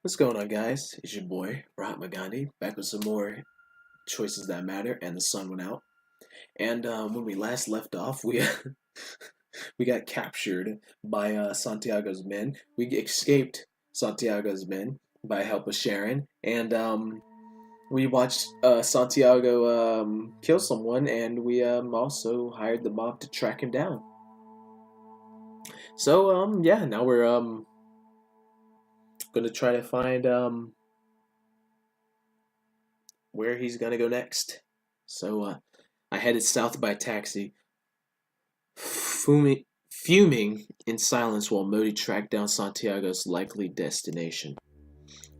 What's going on, guys? It's your boy, Mahatma Gandhi, back with some more choices that matter, and the sun went out. And when we last left off, we we got captured by Santiago's men. We escaped Santiago's men by help of Sharon, and we watched Santiago kill someone, and we also hired the mob to track him down. So yeah, now we're gonna try to find where he's gonna go next. So I headed south by taxi, fuming in silence while Modi tracked down Santiago's likely destination.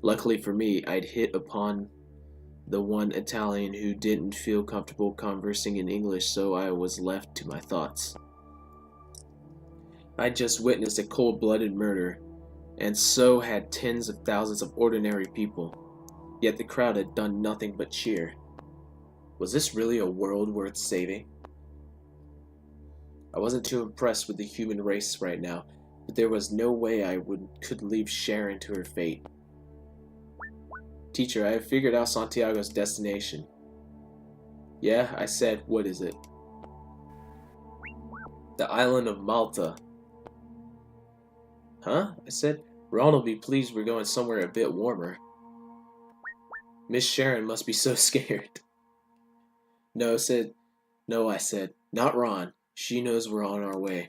Luckily for me, I'd hit upon the one Italian who didn't feel comfortable conversing in English, so I was left to my thoughts. I'd just witnessed a cold-blooded murder, and so had tens of thousands of ordinary people, yet the crowd had done nothing but cheer. Was this really a world worth saving? I wasn't too impressed with the human race right now, but there was no way could leave Sharon to her fate. Teacher, I have figured out Santiago's destination. Yeah, I said, what is it? The island of Malta. Huh? I said, Ron will be pleased we're going somewhere a bit warmer. Miss Sharon must be so scared. No, I said, not Ron. She knows we're on our way.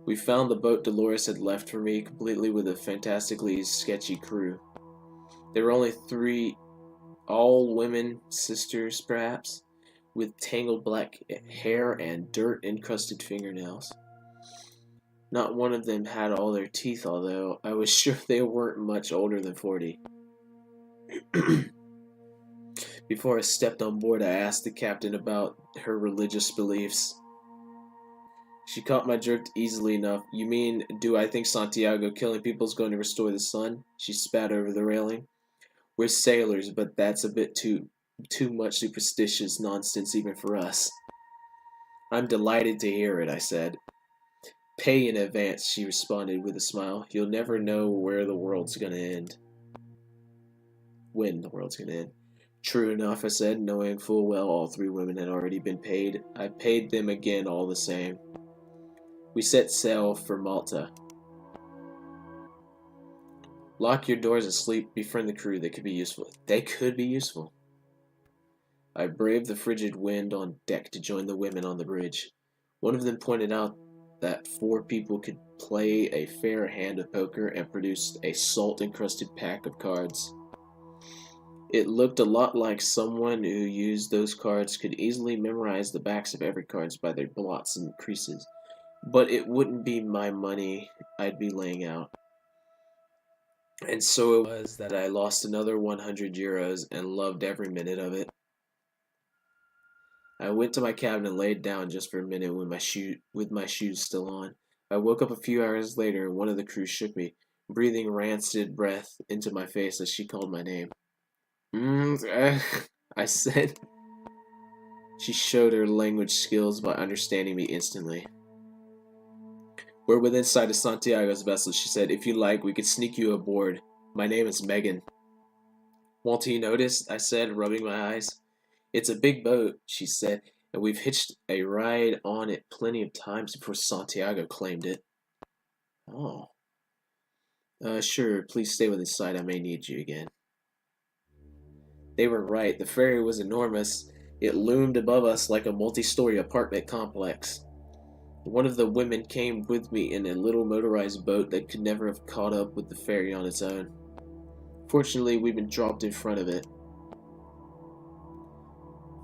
We found the boat Dolores had left for me, completely with a fantastically sketchy crew. There were only 3, all women, sisters perhaps, with tangled black hair and dirt-encrusted fingernails. Not one of them had all their teeth, although I was sure they weren't much older than 40. Before I stepped on board, I asked the captain about her religious beliefs. She caught my drift easily enough. You mean, do I think Santiago killing people is going to restore the sun? She spat over the railing. We're sailors, but that's a bit too much superstitious nonsense even for us. I'm delighted to hear it, I said. Pay in advance, she responded with a smile. You'll never know where the world's gonna end. When the world's gonna end. True enough, I said, knowing full well all 3 women had already been paid. I paid them again all the same. We set sail for Malta. Lock your doors and sleep. Befriend the crew. They could be useful. They could be useful. I braved the frigid wind on deck to join the women on the bridge. One of them pointed out that 4 people could play a fair hand of poker and produce a salt-encrusted pack of cards. It looked a lot like someone who used those cards could easily memorize the backs of every card by their blots and creases. But it wouldn't be my money I'd be laying out. And so it was that I lost another 100 euros and loved every minute of it. I went to my cabin and laid down just for a minute with my shoes still on. I woke up a few hours later and one of the crew shook me, breathing rancid breath into my face as she called my name. I said. She showed her language skills by understanding me instantly. We're within sight of Santiago's vessel, she said. If you like, we could sneak you aboard. My name is Megan. Won't he notice? I said, rubbing my eyes. It's a big boat, she said, and we've hitched a ride on it plenty of times before Santiago claimed it. Oh. Sure, please stay within sight. I may need you again. They were right. The ferry was enormous. It loomed above us like a multi-story apartment complex. One of the women came with me in a little motorized boat that could never have caught up with the ferry on its own. Fortunately, we'd been dropped in front of it.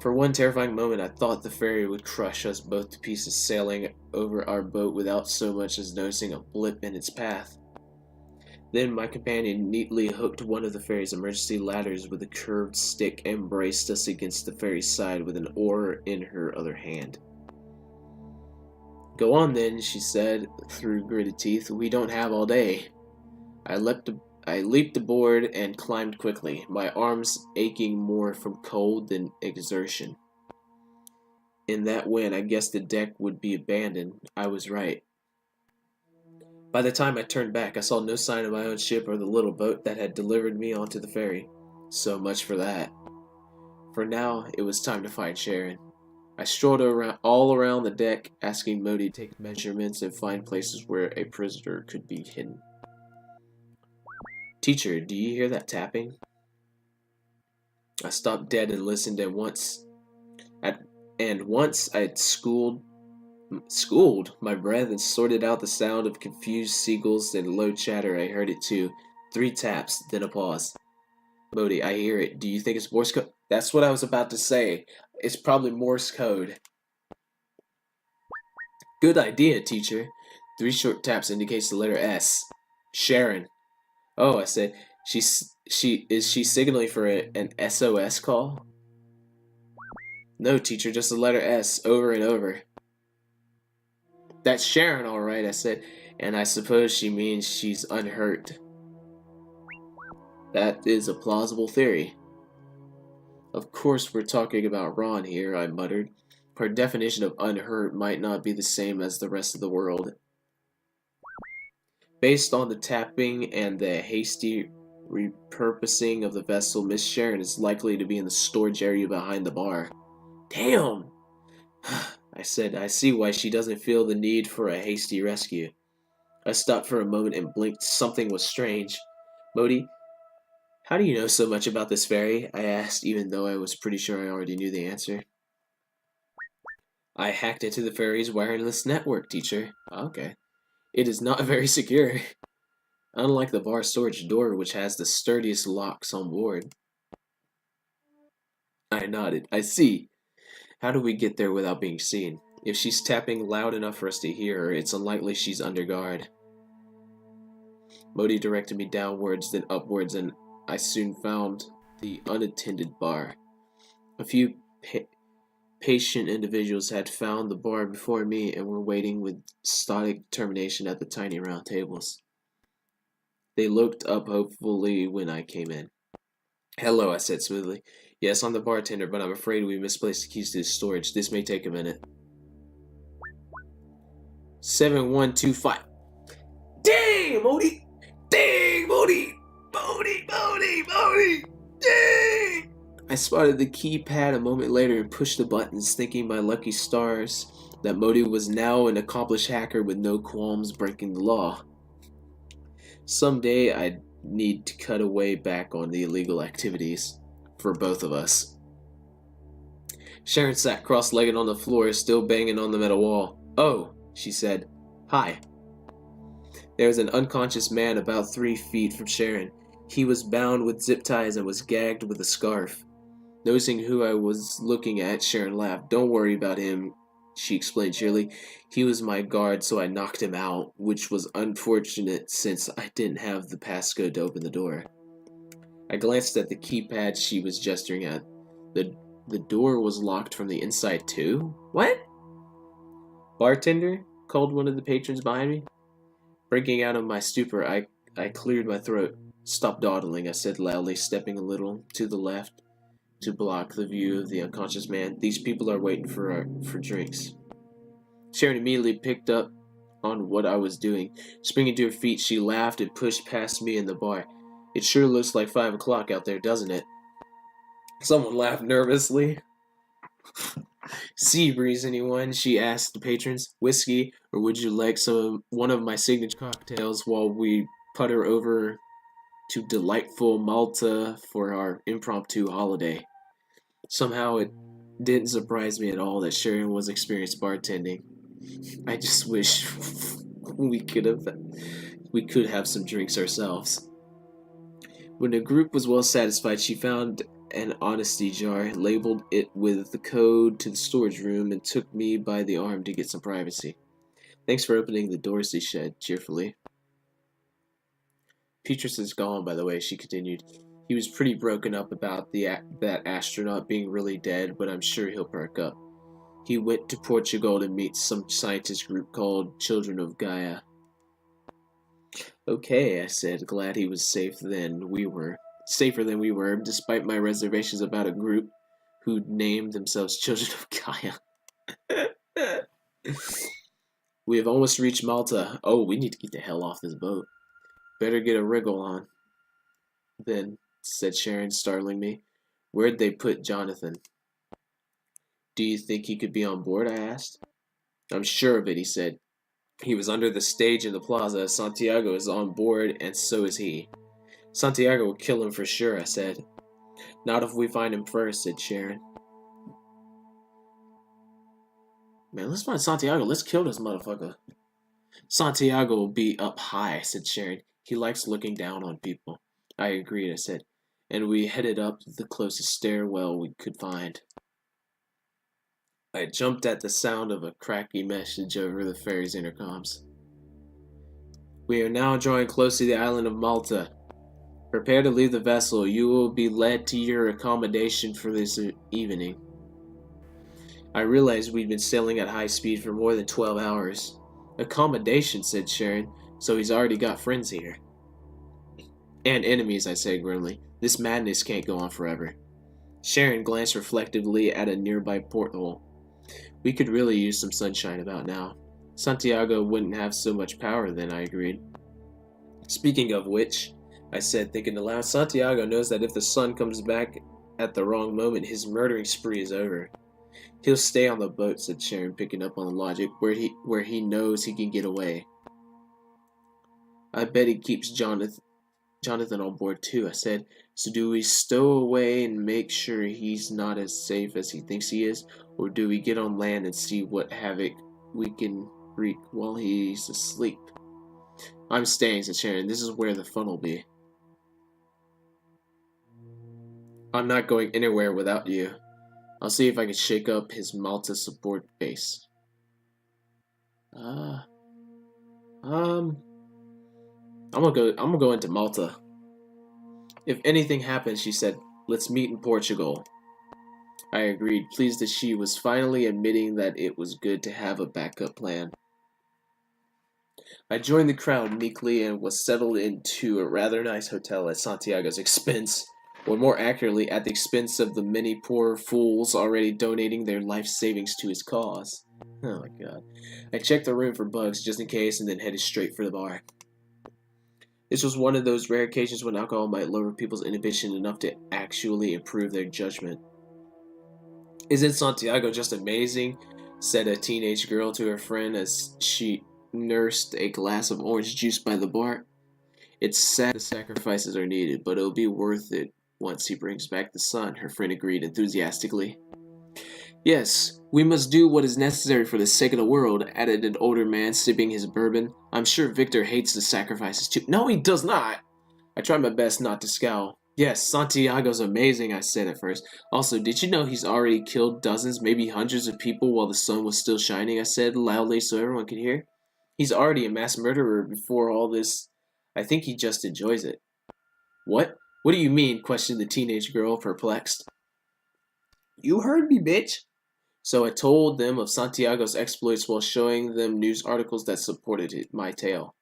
For one terrifying moment, I thought the ferry would crush us both to pieces, sailing over our boat without so much as noticing a blip in its path. Then my companion neatly hooked one of the ferry's emergency ladders with a curved stick and braced us against the ferry's side with an oar in her other hand. Go on then, she said through gritted teeth. We don't have all day. I leaped aboard and climbed quickly, my arms aching more from cold than exertion. In that wind, I guessed the deck would be abandoned. I was right. By the time I turned back, I saw no sign of my own ship or the little boat that had delivered me onto the ferry. So much for that. For now, it was time to find Sharon. I strolled all around the deck, asking Modi to take measurements and find places where a prisoner could be hidden. Teacher, do you hear that tapping? I stopped dead and listened, and once I'd schooled my breath and sorted out the sound of confused seagulls and low chatter. I heard it too. 3 taps, then a pause. Modi, I hear it. Do you think it's Morse code? That's what I was about to say. It's probably Morse code. Good idea, teacher. 3 short taps indicates the letter S. Sharon. Oh, I said. Is she signaling for an SOS call? No, teacher, just the letter S over and over. That's Sharon, all right, I said, and I suppose she means she's unhurt. That is a plausible theory. Of course we're talking about Ron here, I muttered. Her definition of unhurt might not be the same as the rest of the world. Based on the tapping and the hasty repurposing of the vessel, Miss Sharon is likely to be in the storage area behind the bar. Damn! I said, I see why she doesn't feel the need for a hasty rescue. I stopped for a moment and blinked. Something was strange. Modi, how do you know so much about this ferry? I asked, even though I was pretty sure I already knew the answer. I hacked into the ferry's wireless network, teacher. Okay. It is not very secure. Unlike the bar storage door, which has the sturdiest locks on board. I nodded. I see. How do we get there without being seen? If she's tapping loud enough for us to hear her, it's unlikely she's under guard. Modi directed me downwards, then upwards, and I soon found the unattended bar. A few patient individuals had found the bar before me and were waiting with stoic determination at the tiny round tables. They looked up hopefully when I came in. Hello, I said smoothly. Yes, I'm the bartender, but I'm afraid we misplaced the keys to the storage. This may take a minute. 7125. Dang, Modi! Dang, Modi! Modi! Dang! I spotted the keypad a moment later and pushed the buttons, thinking my lucky stars that Modi was now an accomplished hacker with no qualms breaking the law. Someday I'd need to cut away back on the illegal activities. For both of us. Sharon sat cross-legged on the floor, still banging on the metal wall. Oh, she said. Hi. There was an unconscious man about 3 feet from Sharon. He was bound with zip ties and was gagged with a scarf. Noticing who I was looking at, Sharon laughed. Don't worry about him, she explained cheerily. He was my guard, so I knocked him out, which was unfortunate since I didn't have the passcode to open the door. I glanced at the keypad she was gesturing at. The door was locked from the inside too? What? Bartender? Called one of the patrons behind me. Breaking out of my stupor, I cleared my throat. Stop dawdling, I said loudly, stepping a little to the left to block the view of the unconscious man. These people are waiting for drinks. Sharon immediately picked up on what I was doing. Springing to her feet, she laughed and pushed past me in the bar. It sure looks like 5 o'clock out there, doesn't it? Someone laughed nervously. Sea breeze, anyone? She asked the patrons. Whiskey, or would you like one of my signature cocktails while we putter over to delightful Malta for our impromptu holiday? Somehow it didn't surprise me at all that Sharon was experienced bartending. I just wish we could have some drinks ourselves. When the group was well satisfied, she found an honesty jar, labeled it with the code to the storage room, and took me by the arm to get some privacy. Thanks for opening the door, she said cheerfully. Petrus is gone, by the way, she continued. He was pretty broken up about that astronaut being really dead, but I'm sure he'll perk up. He went to Portugal to meet some scientist group called Children of Gaia. Okay, I said, glad he was safer than we were, despite my reservations about a group who named themselves Children of Gaia. We have almost reached Malta. Oh, we need to get the hell off this boat. Better get a wriggle on. Then, said Sharon, startling me. Where'd they put Jonathan? Do you think he could be on board? I asked. I'm sure of it, he said. He was under the stage in the plaza. Santiago is on board, and so is he. Santiago will kill him for sure, I said. Not if we find him first, said Sharon. Man, let's find Santiago. Let's kill this motherfucker. Santiago will be up high, said Sharon. He likes looking down on people. I agreed, I said. And we headed up the closest stairwell we could find. I jumped at the sound of a cracky message over the ferry's intercoms. We are now drawing close to the island of Malta. Prepare to leave the vessel. You will be led to your accommodation for this evening. I realized we'd been sailing at high speed for more than 12 hours. Accommodation, said Sharon, so he's already got friends here. And enemies, I said grimly. This madness can't go on forever. Sharon glanced reflectively at a nearby porthole. We could really use some sunshine about now. Santiago wouldn't have so much power then, I agreed. Speaking of which, I said, thinking aloud, Santiago knows that if the sun comes back at the wrong moment, his murdering spree is over. He'll stay on the boat, said Sharon, picking up on the logic, where he knows he can get away. I bet he keeps Jonathan on board too, I said. So do we stow away and make sure he's not as safe as he thinks he is? Or do we get on land and see what havoc we can wreak while he's asleep? I'm staying, said Sharon. This is where the fun will be. I'm not going anywhere without you. I'll see if I can shake up his Malta support base. I'm gonna go into Malta. If anything happens, she said, let's meet in Portugal. I agreed, pleased that she was finally admitting that it was good to have a backup plan. I joined the crowd meekly and was settled into a rather nice hotel at Santiago's expense, or more accurately, at the expense of the many poor fools already donating their life savings to his cause. Oh my god. I checked the room for bugs just in case and then headed straight for the bar. This was one of those rare occasions when alcohol might lower people's inhibition enough to actually improve their judgment. Isn't Santiago just amazing? Said a teenage girl to her friend as she nursed a glass of orange juice by the bar. It's sad the sacrifices are needed, but it'll be worth it once he brings back the sun, her friend agreed enthusiastically. Yes, we must do what is necessary for the sake of the world, added an older man sipping his bourbon. I'm sure Victor hates the sacrifices too. No, he does not! I tried my best not to scowl. Yes, Santiago's amazing, I said at first. Also, did you know he's already killed dozens, maybe hundreds of people while the sun was still shining, I said loudly so everyone could hear. He's already a mass murderer before all this. I think he just enjoys it. What? What do you mean? Questioned the teenage girl, perplexed. You heard me, bitch. So I told them of Santiago's exploits while showing them news articles that supported my tale.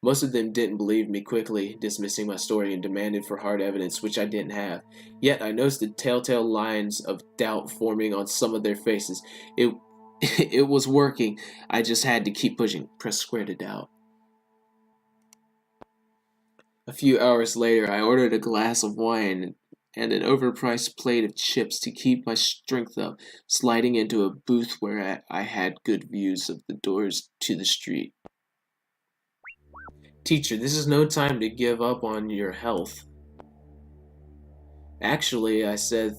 Most of them didn't believe me, quickly dismissing my story and demanded for hard evidence, which I didn't have. Yet I noticed the telltale lines of doubt forming on some of their faces. It was working. I just had to keep pushing. Press square to doubt. A few hours later, I ordered a glass of wine and an overpriced plate of chips to keep my strength up, sliding into a booth where I had good views of the doors to the street. Teacher, this is no time to give up on your health. Actually, I said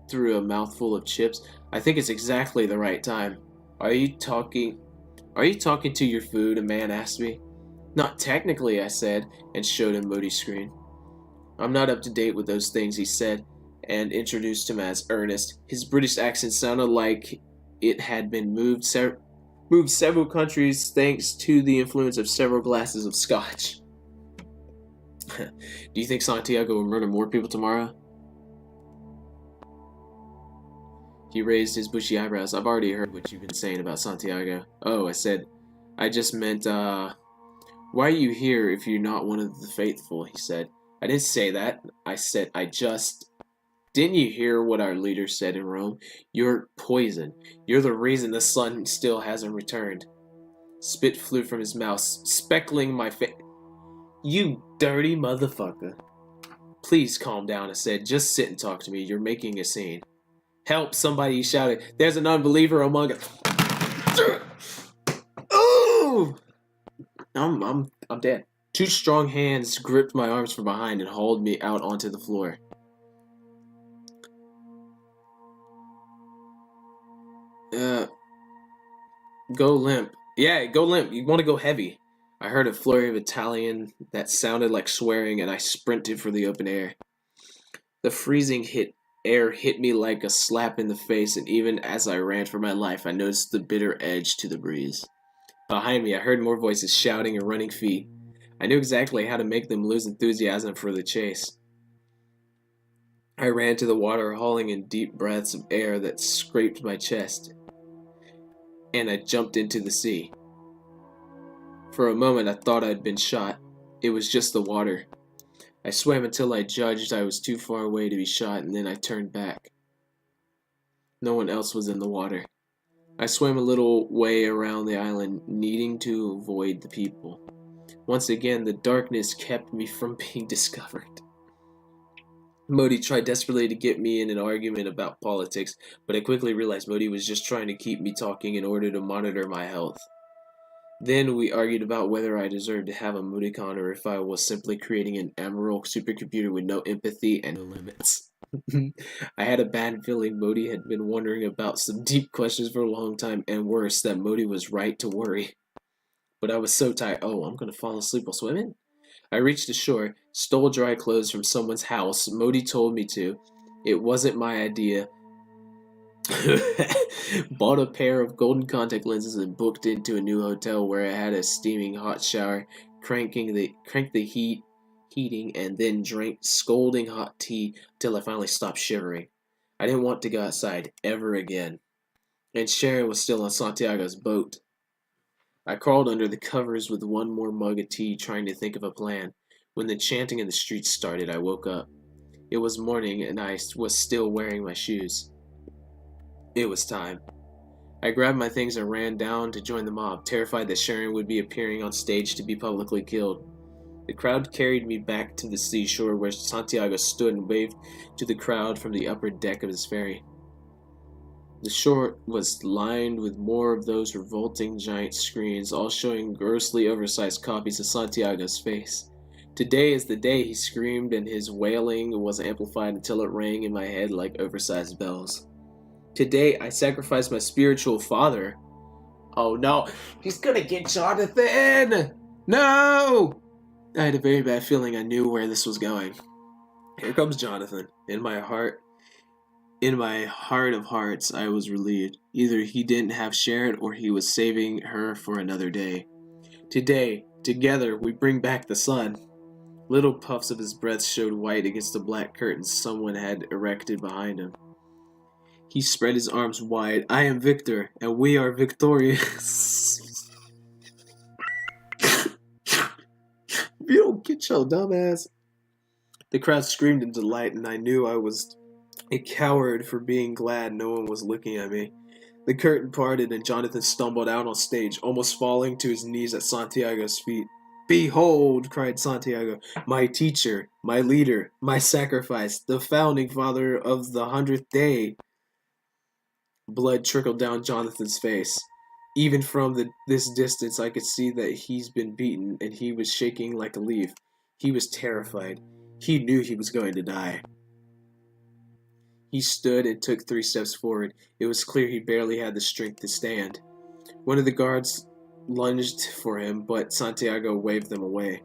through a mouthful of chips, I think it's exactly the right time. Are you talking to your food? A man asked me. Not technically, I said, and showed him Moody's screen. I'm not up to date with those things, he said, and introduced him as Ernest. His British accent sounded like it had been moved several countries thanks to the influence of several glasses of scotch. Do you think Santiago will murder more people tomorrow? He raised his bushy eyebrows. I've already heard what you've been saying about Santiago. Oh, I said, I just meant, why are you here if you're not one of the faithful, he said. I didn't say that. I said, Didn't you hear what our leader said in Rome? You're poison. You're the reason the sun still hasn't returned. Spit flew from his mouth, speckling my face. You dirty motherfucker. Please calm down, I said. Just sit and talk to me. You're making a scene. Help, somebody, he shouted. There's an unbeliever among us. Ooh! I'm dead. Two strong hands gripped my arms from behind and hauled me out onto the floor. Go limp. Yeah, go limp. You want to go heavy. I heard a flurry of Italian that sounded like swearing, and I sprinted for the open air. The freezing air hit me like a slap in the face, and even as I ran for my life, I noticed the bitter edge to the breeze. Behind me, I heard more voices shouting and running feet. I knew exactly how to make them lose enthusiasm for the chase. I ran to the water, hauling in deep breaths of air that scraped my chest, and I jumped into the sea. For a moment, I thought I'd been shot. It was just the water. I swam until I judged I was too far away to be shot, and then I turned back. No one else was in the water. I swam a little way around the island, needing to avoid the people. Once again, the darkness kept me from being discovered. Modi tried desperately to get me in an argument about politics, but I quickly realized Modi was just trying to keep me talking in order to monitor my health. Then we argued about whether I deserved to have a Mudicon or if I was simply creating an Emerald supercomputer with no empathy and no limits. I had a bad feeling Modi had been wondering about some deep questions for a long time, and worse, that Modi was right to worry. But I was so tired. Oh, I'm gonna fall asleep while swimming? I reached the shore, stole dry clothes from someone's house. Modi told me to. It wasn't my idea. Bought a pair of golden contact lenses and booked into a new hotel where I had a steaming hot shower, cranked the heating, and then drank scalding hot tea till I finally stopped shivering. I didn't want to go outside ever again. And Sharon was still on Santiago's boat. I crawled under the covers with one more mug of tea, trying to think of a plan. When the chanting in the streets started, I woke up. It was morning, and I was still wearing my shoes. It was time. I grabbed my things and ran down to join the mob, terrified that Sharon would be appearing on stage to be publicly killed. The crowd carried me back to the seashore where Santiago stood and waved to the crowd from the upper deck of his ferry. The shore was lined with more of those revolting giant screens, all showing grossly oversized copies of Santiago's face. Today is the day, he screamed, and his wailing was amplified until it rang in my head like oversized bells. Today, I sacrificed my spiritual father. Oh no, he's gonna get Jonathan! No! I had a very bad feeling I knew where this was going. Here comes Jonathan. In my heart of hearts, I was relieved. Either he didn't have Sharon or he was saving her for another day. Today, together, we bring back the sun. Little puffs of his breath showed white against the black curtains someone had erected behind him. He spread his arms wide. I am Victor, and we are victorious. You don't get your dumb ass. The crowd screamed in delight, and I knew I was a coward for being glad no one was looking at me. The curtain parted, and Jonathan stumbled out on stage, almost falling to his knees at Santiago's feet. Behold, cried Santiago, my teacher, my leader, my sacrifice, the founding father of the 100th day. Blood trickled down Jonathan's face. Even from this distance, I could see that he's been beaten, and he was shaking like a leaf. He was terrified. He knew he was going to die. He stood and took 3 steps forward. It was clear he barely had the strength to stand. One of the guards lunged for him, but Santiago waved them away.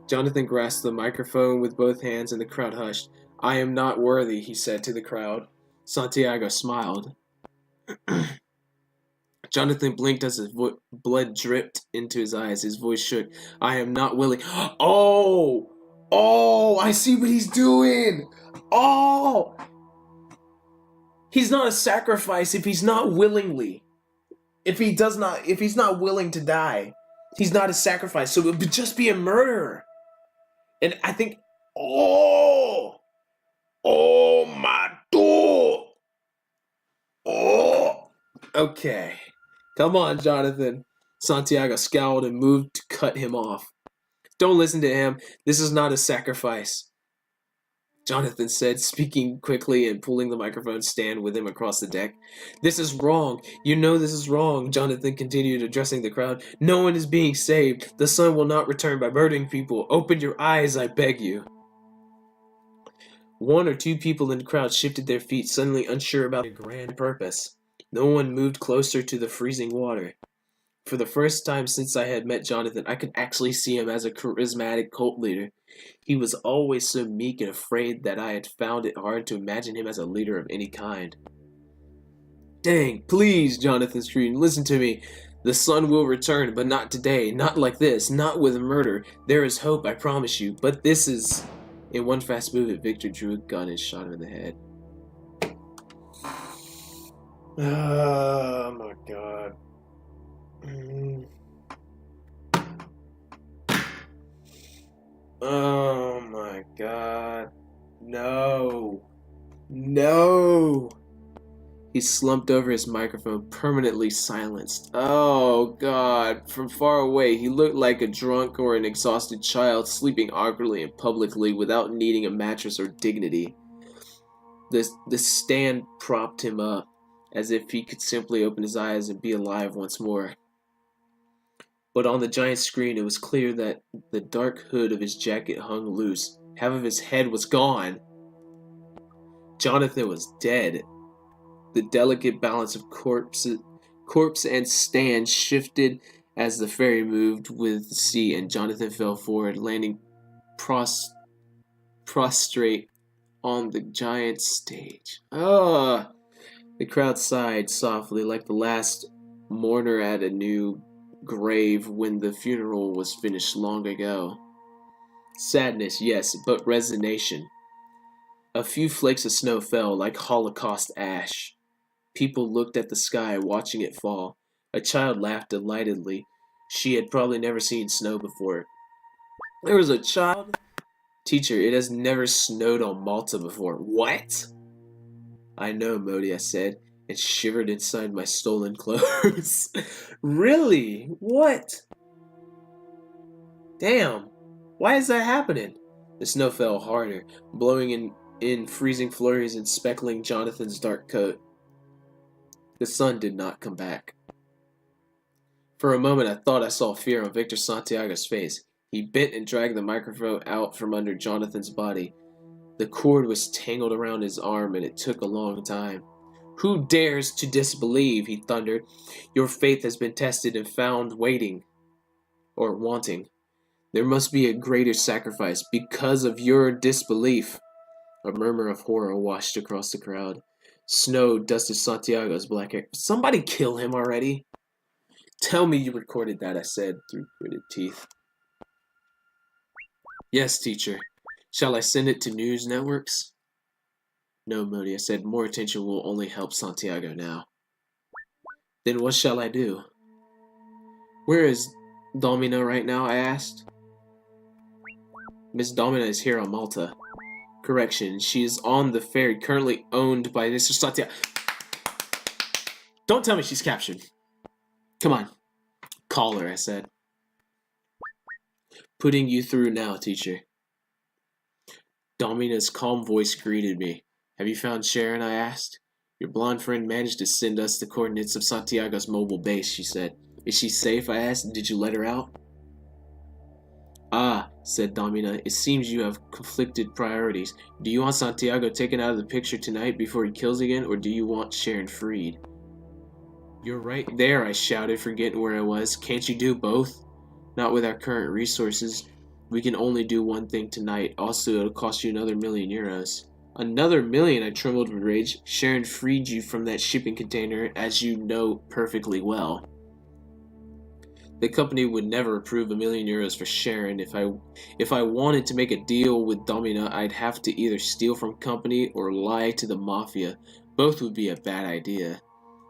Jonathan grasped the microphone with both hands, and the crowd hushed. I am not worthy, he said to the crowd. Santiago smiled. Jonathan blinked as his blood dripped into his eyes. His voice shook. I am not willing. Oh, I see what he's doing. Oh, he's not a sacrifice if he's not willingly. If he's not willing to die, he's not a sacrifice. So it would just be a murderer. And I think, oh my God. Oh, okay. Come on, Jonathan. Santiago scowled and moved to cut him off. Don't listen to him. This is not a sacrifice, Jonathan said, speaking quickly and pulling the microphone stand with him across the deck. This is wrong. You know this is wrong, Jonathan continued, addressing the crowd. No one is being saved. The sun will not return by murdering people. Open your eyes, I beg you. One or two people in the crowd shifted their feet, suddenly unsure about their grand purpose. No one moved closer to the freezing water. For the first time since I had met Jonathan, I could actually see him as a charismatic cult leader. He was always so meek and afraid that I had found it hard to imagine him as a leader of any kind. Dang, please, Jonathan screamed, listen to me. The sun will return, but not today, not like this, not with murder. There is hope, I promise you, but this is... In one fast movement, Victor drew a gun and shot him in the head. Oh my god. Oh my god. No. No. He slumped over his microphone, permanently silenced. Oh god. From far away, he looked like a drunk or an exhausted child sleeping awkwardly and publicly without needing a mattress or dignity. The stand propped him up, as if he could simply open his eyes and be alive once more. But on the giant screen, it was clear that the dark hood of his jacket hung loose. Half of his head was gone. Jonathan was dead. The delicate balance of corpse and stand shifted as the ferry moved with the sea, and Jonathan fell forward, landing prostrate on the giant stage. Ah! The crowd sighed softly, like the last mourner at a new grave when the funeral was finished long ago. Sadness, yes, but resignation. A few flakes of snow fell like Holocaust ash. People looked at the sky, watching it fall. A child laughed delightedly. She had probably never seen snow before. There was a child? Teacher, it has never snowed on Malta before. What? I know, Modi, I said, and shivered inside my stolen clothes. Really? What? Damn. Why is that happening? The snow fell harder, blowing in freezing flurries and speckling Jonathan's dark coat. The sun did not come back. For a moment, I thought I saw fear on Victor Santiago's face. He bent and dragged the microphone out from under Jonathan's body. The cord was tangled around his arm, and it took a long time. Who dares to disbelieve? He thundered. Your faith has been tested and found wanting. There must be a greater sacrifice because of your disbelief. A murmur of horror washed across the crowd. Snow dusted Santiago's black hair. Somebody kill him already. Tell me you recorded that, I said through gritted teeth. Yes, teacher. Shall I send it to news networks? No, Modi, I said. More attention will only help Santiago now. Then what shall I do? Where is Domina right now, I asked. Miss Domina is here on Malta. Correction, she is on the ferry currently owned by Mr. Santiago. Don't tell me she's captured. Come on. Call her, I said. Putting you through now, teacher. Domina's calm voice greeted me. Have you found Sharon, I asked. Your blonde friend managed to send us the coordinates of Santiago's mobile base, she said. Is she safe, I asked. Did you let her out? Ah, said Domina, it seems you have conflicted priorities. Do you want Santiago taken out of the picture tonight before he kills again, or do you want Sharon freed? You're right there, I shouted, forgetting where I was. Can't you do both? Not with our current resources. We can only do one thing tonight. Also, it'll cost you another €1,000,000. Another million, I trembled with rage. Sharon freed you from that shipping container, as you know perfectly well. The company would never approve €1,000,000 for Sharon. If I wanted to make a deal with Domina, I'd have to either steal from company or lie to the mafia. Both would be a bad idea.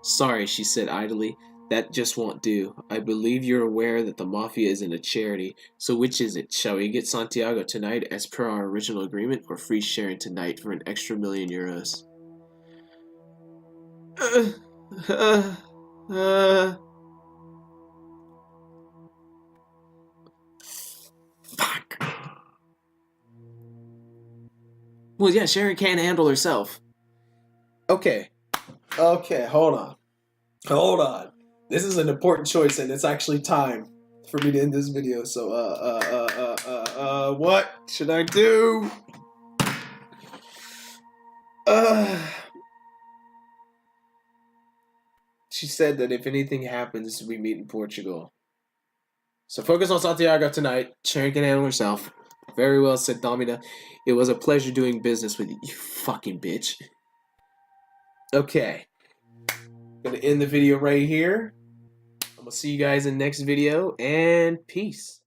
Sorry, she said idly. That just won't do. I believe you're aware that the mafia isn't a charity. So which is it? Shall we get Santiago tonight as per our original agreement, or free Sharon tonight for an extra €1,000,000? Well, yeah, Sharon can't handle herself. Okay. Okay, hold on. Hold on. This is an important choice, and it's actually time for me to end this video. So, what should I do? She said that if anything happens, we meet in Portugal. So focus on Santiago tonight. Sharon can handle herself. Very well said, Domina. It was a pleasure doing business with you, you fucking bitch. Okay. Gonna end the video right here. I'm gonna see you guys in the next video, and peace.